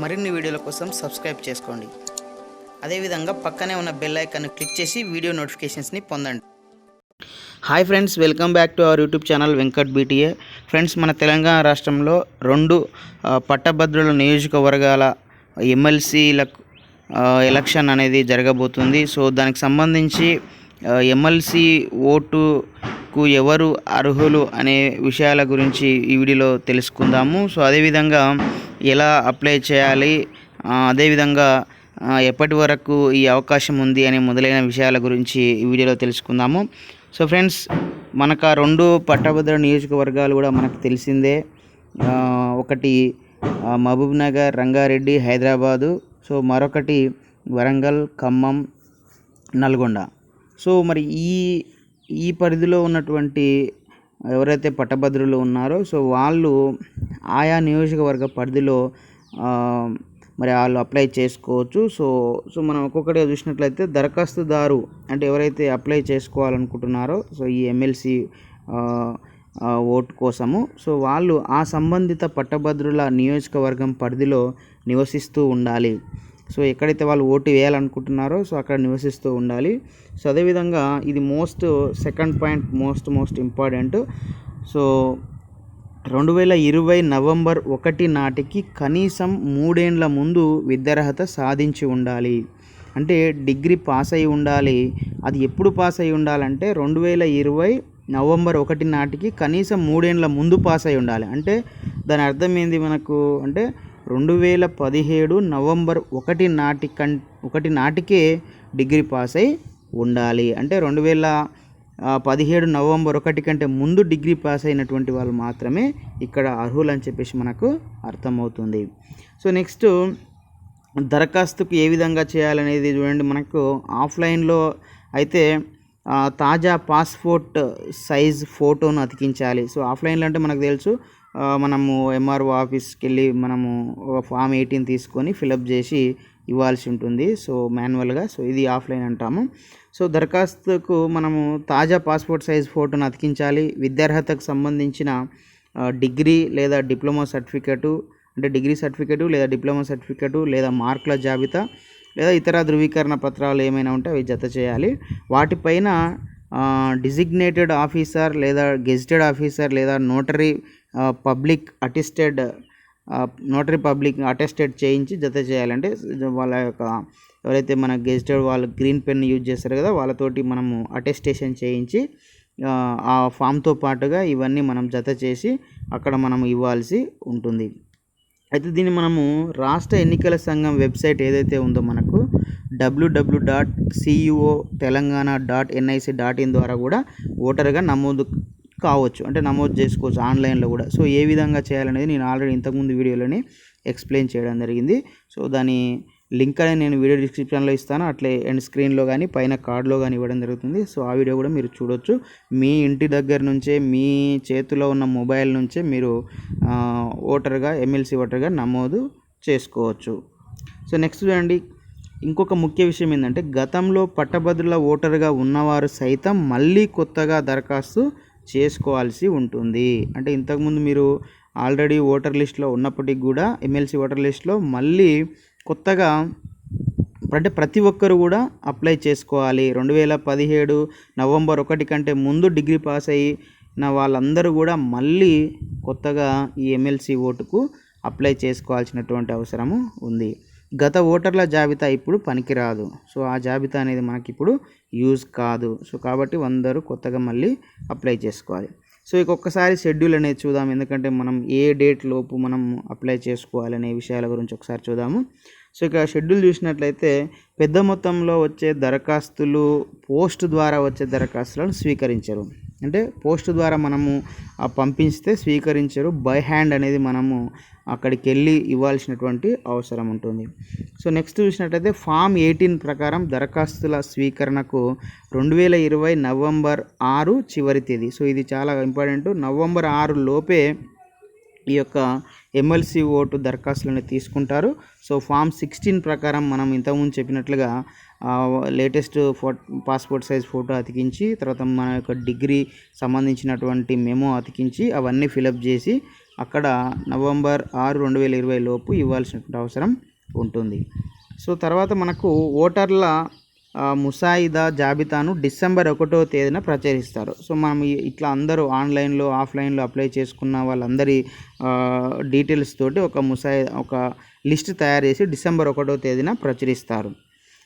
మరిన్ని వీడియోల కోసం సబ్స్క్రైబ్ చేసుకోండి. అదేవిధంగా పక్కనే ఉన్న బెల్ ఐకాన్ క్లిక్ చేసి వీడియో నోటిఫికేషన్స్ని పొందండి. Hi friends, welcome back to our YouTube channel వెంకట్బీటీఏ. ఫ్రెండ్స్, మన తెలంగాణ రాష్ట్రంలో 2 పట్టభద్రుల నియోజకవర్గాల ఎమ్మెల్సీలకు ఎలక్షన్ అనేది జరగబోతుంది. సో దానికి సంబంధించి ఎమ్మెల్సీ ఓటుకు ఎవరు అర్హులు అనే విషయాల గురించి ఈ వీడియోలో తెలుసుకుందాము. సో అదేవిధంగా ఎలా అప్లై చేయాలి, అదేవిధంగా ఎప్పటి వరకు ఈ అవకాశం ఉంది అనే మొదలైన విషయాల గురించి ఈ వీడియోలో తెలుసుకుందాము. సో ఫ్రెండ్స్, మనకు ఆ 2 పట్టభద్ర నియోజకవర్గాలు కూడా మనకు తెలిసిందే. ఒకటి మహబూబ్ నగర్, రంగారెడ్డి, హైదరాబాదు. సో మరొకటి వరంగల్, ఖమ్మం, నల్గొండ. సో మరి ఈ పరిధిలో ఉన్నటువంటి ఎవరైతే పట్టభద్రులు ఉన్నారో సో వాళ్ళు ఆయా నియోజకవర్గ పరిధిలో మరి వాళ్ళు అప్లై చేసుకోవచ్చు. సో మనం ఒక్కొక్కటిగా చూసినట్లయితే దరఖాస్తుదారు అంటే ఎవరైతే అప్లై చేసుకోవాలనుకుంటున్నారో సో ఈ ఎమ్మెల్సీ ఓటు కోసము సో వాళ్ళు ఆ సంబంధిత పట్టభద్రుల నియోజకవర్గం పరిధిలో నివసిస్తూ ఉండాలి. సో ఎక్కడైతే వాళ్ళు ఓటు వేయాలనుకుంటున్నారో సో అక్కడ నివసిస్తూ ఉండాలి. సో అదేవిధంగా ఇది second point most important. So 2020 November 1 నాటికి కనీసం 3 ఏండ్ల ముందు విద్యార్హత సాధించి ఉండాలి. అంటే డిగ్రీ పాస్ అయి ఉండాలి. అది ఎప్పుడు పాస్ అయి ఉండాలంటే 2020 నవంబర్ 1 నాటికి కనీసం 3 ఏండ్ల ముందు పాస్ అయి ఉండాలి. అంటే దాని అర్థం ఏంది మనకు అంటే 2017 నవంబర్ 1 నాటికే డిగ్రీ పాస్ అయి ఉండాలి. అంటే 2017 నవంబర్ 1 కంటే ముందు డిగ్రీ పాస్ అయినటువంటి వాళ్ళు మాత్రమే ఇక్కడ అర్హులు అని చెప్పేసి మనకు అర్థమవుతుంది. సో నెక్స్ట్ దరఖాస్తుకు ఏ విధంగా చేయాలనేది చూడండి. మనకు ఆఫ్లైన్లో అయితే తాజా పాస్పోర్ట్ సైజ్ ఫోటోను అతికించాలి. సో ఆఫ్లైన్లో అంటే మనకు తెలుసు, మనము ఎంఆర్ఓ ఆఫీస్కి వెళ్ళి మనము ఫామ్ 18 తీసుకొని ఫిలప్ చేసి ఇవ్వాల్సి ఉంటుంది. సో మాన్యువల్గా. సో ఇది ఆఫ్లైన్ అంటాము. సో దరఖాస్తుకు మనము తాజా పాస్పోర్ట్ సైజ్ ఫోటోను అతికించాలి. విద్యార్హతకు సంబంధించిన డిగ్రీ లేదా డిప్లొమా సర్టిఫికేటు అంటే డిగ్రీ సర్టిఫికేటు లేదా డిప్లొమా సర్టిఫికేటు లేదా మార్కుల జాబితా లేదా ఇతర ధృవీకరణ పత్రాలు ఏమైనా ఉంటే అవి జత చేయాలి. వాటిపైన డిజిగ్నేటెడ్ ఆఫీసర్ లేదా గెజిటెడ్ ఆఫీసర్ లేదా నోటరీ పబ్లిక్ అటెస్టెడ్ చేయించి జత చేయాలంటే వాళ్ళ యొక్క ఎవరైతే మన గెజిటెడ్ వాళ్ళు గ్రీన్ పెన్ యూజ్ చేస్తారు కదా వాళ్ళతోటి మనము అటెస్టేషన్ చేయించి ఆ ఫామ్తో పాటుగా ఇవన్నీ మనం జత చేసి అక్కడ మనం ఇవ్వాల్సి ఉంటుంది. అయితే దీన్ని మనము రాష్ట్ర ఎన్నికల సంఘం వెబ్సైట్ ఏదైతే ఉందో మనకు www.cuotelangana.nic.in ద్వారా కూడా ఓటర్గా నమోదు కావచ్చు, అంటే నమోదు చేసుకోవచ్చు ఆన్లైన్లో కూడా. సో ఏ విధంగా చేయాలనేది నేను ఆల్రెడీ ఇంతకుముందు వీడియోలోనే ఎక్స్ప్లెయిన్ చేయడం జరిగింది. సో దాని లింక్ అనేది నేను వీడియో డిస్క్రిప్షన్లో ఇస్తాను, అట్లే ఎండ్ స్క్రీన్లో కానీ పైన కార్డులో కానీ ఇవ్వడం జరుగుతుంది. సో ఆ వీడియో కూడా మీరు చూడొచ్చు. మీ ఇంటి దగ్గర నుంచే మీ చేతిలో ఉన్న మొబైల్ నుంచే మీరు ఎమ్మెల్సీ ఓటర్గా నమోదు చేసుకోవచ్చు. సో నెక్స్ట్ చూడండి, ఇంకొక ముఖ్య విషయం ఏంటంటే గతంలో పట్టభద్రుల ఓటర్గా ఉన్నవారు సైతం మళ్ళీ కొత్తగా దరఖాస్తు చేసుకోవాల్సి ఉంటుంది. అంటే ఇంతకుముందు మీరు ఆల్రెడీ ఓటర్ లిస్ట్లో ఉన్నప్పటికీ కూడా ఎమ్మెల్సీ ఓటర్ లిస్ట్లో మళ్ళీ కొత్తగా అంటే ప్రతి ఒక్కరు కూడా అప్లై చేసుకోవాలి. 2017 నవంబర్ 1 కంటే ముందు డిగ్రీ పాస్ అయిన వాళ్ళందరూ కూడా మళ్ళీ కొత్తగా ఈ ఎమ్మెల్సీ ఓటుకు అప్లై చేసుకోవాల్సినటువంటి అవసరము ఉంది. గత ఓటర్ల జాబితా ఇప్పుడు పనికిరాదు. సో ఆ జాబితా అనేది మనకి ఇప్పుడు యూజ్ కాదు. సో కాబట్టి అందరూ కొత్తగా మళ్ళీ అప్లై చేసుకోవాలి. సో ఒక్కసారి షెడ్యూల్ అనేది చూద్దాం, ఎందుకంటే మనం ఏ డేట్ లోపు మనం అప్లై చేసుకోవాలనే విషయాల గురించి ఒకసారి చూద్దాము. సో ఇక షెడ్యూల్ చూసినట్లయితే పెద్ద మొత్తంలో వచ్చే దరఖాస్తులు పోస్ట్ ద్వారా వచ్చే దరఖాస్తులను స్వీకరించరు. అంటే పోస్ట్ ద్వారా మనము పంపిస్తే స్వీకరించరు. బై హ్యాండ్ అనేది మనము అక్కడికి వెళ్ళి ఇవ్వాల్సినటువంటి అవసరం ఉంటుంది. సో నెక్స్ట్ చూసినట్లయితే ఫామ్ 18 ప్రకారం దరఖాస్తుల స్వీకరణకు 2020 నవంబర్ 6 చివరి తేదీ. సో ఇది చాలా ఇంపార్టెంట్. నవంబర్ 6 లోపే ఈ యొక్క ఎమ్మెల్సీ ఓటు దరఖాస్తులను తీసుకుంటారు. సో ఫామ్ 16 ప్రకారం మనం ఇంతకుముందు చెప్పినట్లుగా లేటెస్ట్ పాస్పోర్ట్ సైజ్ ఫోటో అతికించి తర్వాత మన యొక్క డిగ్రీ సంబంధించినటువంటి మెమో అతికించి అవన్నీ ఫిలప్ చేసి అక్కడ నవంబర్ 6, 2020 లోపు ఇవ్వాల్సినటువంటి అవసరం ఉంటుంది. సో తర్వాత మనకు ఓటర్ల ముసాయిదా జాబితాను డిసెంబర్ 1వ తేదీన ప్రచురిస్తారు. సో మనం ఇట్లా అందరూ ఆన్లైన్లో ఆఫ్లైన్లో అప్లై చేసుకున్న వాళ్ళందరి డీటెయిల్స్ తోటి ఒక లిస్ట్ తయారు చేసి డిసెంబర్ 1వ తేదీన ప్రచురిస్తారు.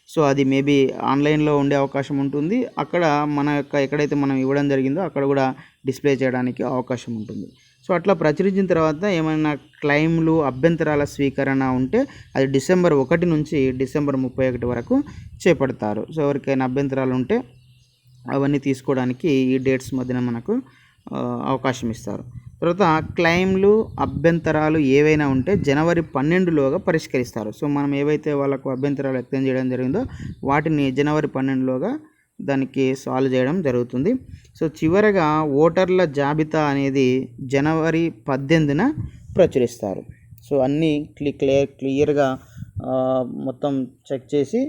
సో అది మేబీ ఆన్లైన్లో ఉండే అవకాశం ఉంటుంది. అక్కడ మన యొక్క ఎక్కడైతే మనం ఇవ్వడం జరిగిందో అక్కడ కూడా డిస్ప్లే చేయడానికి అవకాశం ఉంటుంది. సో అట్లా ప్రచురించిన తర్వాత ఏమైనా క్లెయిమ్లు అభ్యంతరాల స్వీకరణ ఉంటే అది డిసెంబర్ 1 నుంచి డిసెంబర్ 31 వరకు చేపడతారు. సో ఎవరికైనా అభ్యంతరాలు ఉంటే అవన్నీ తీసుకోవడానికి ఈ డేట్స్ మధ్యన మనకు అవకాశం ఇస్తారు. తర్వాత క్లెయిమ్లు అభ్యంతరాలు ఏవైనా ఉంటే జనవరి 12లోగా పరిష్కరిస్తారు. సో మనం ఏవైతే వాళ్ళకు అభ్యంతరాలు వ్యక్తం చేయడం జరిగిందో వాటిని జనవరి 12లోగా దానికి సాల్వ్ చేయడం జరుగుతుంది. సో చివరగా ఓటర్ల జాబితా అనేది జనవరి 18న ప్రచురిస్తారు. సో అన్నీ క్లియర్గా మొత్తం చెక్ చేసి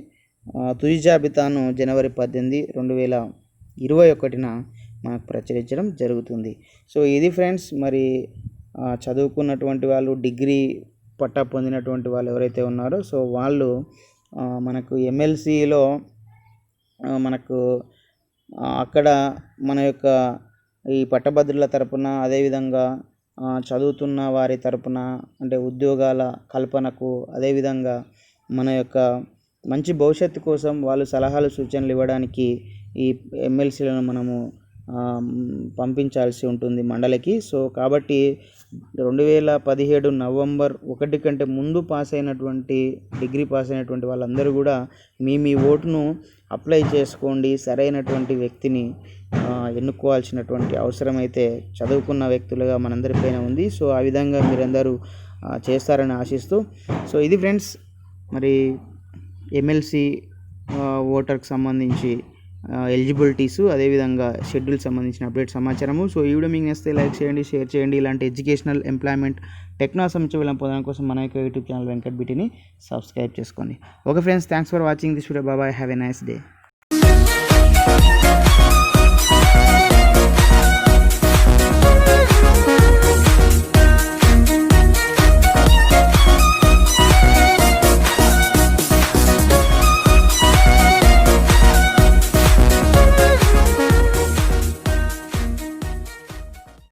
తుది జాబితాను జనవరి 18, 2021న మనకు ప్రచురించడం జరుగుతుంది. సో ఇది ఫ్రెండ్స్, మరి చదువుకున్నటువంటి వాళ్ళు డిగ్రీ పట్టా పొందినటువంటి వాళ్ళు ఎవరైతే ఉన్నారో సో వాళ్ళు మనకు ఎమ్మెల్సీలో మనకు అక్కడ మన యొక్క ఈ పట్టభద్రుల తరపున అదేవిధంగా చదువుతున్న వారి తరపున అంటే ఉద్యోగాల కల్పనకు అదేవిధంగా మన యొక్క మంచి భవిష్యత్తు కోసం వాళ్ళు సలహాలు సూచనలు ఇవ్వడానికి ఈ ఎమ్మెల్సీలను మనము పంపించాల్సి ఉంటుంది మండలికి. సో కాబట్టి 2017 నవంబర్ 1 కంటే ముందు డిగ్రీ పాస్ అయినటువంటి వాళ్ళందరూ కూడా మీ ఓటును అప్లై చేసుకోండి. సరైనటువంటి వ్యక్తిని ఎన్నుకోవాల్సినటువంటి అవసరం అయితే చదువుకున్న వ్యక్తులుగా మనందరిపైన ఉంది. సో ఆ విధంగా మీరందరూ చేస్తారని ఆశిస్తూ, సో ఇది ఫ్రెండ్స్ మరి ఎమ్మెల్సీ ఓటర్కి సంబంధించి ఎలిజిబిలిటీస్ అదేవిధంగా షెడ్యూల్ సంబంధించిన అప్డేట్ సమాచారము. సో ఈ వీడియో మీకు నచ్చితే లైక్ చేయండి, షేర్ చేయండి. ఇలాంటి ఎడ్యుకేషనల్, ఎంప్లాయ్మెంట్, టెక్నాలజీ సంబంధించిన పొందడం కోసం మన యొక్క యూట్యూబ్ ఛానల్ వెంకట్బిటిని సబ్స్క్రైబ్ చేసుకోండి. Okay friends, thanks for watching this video. Bye, have a nice day.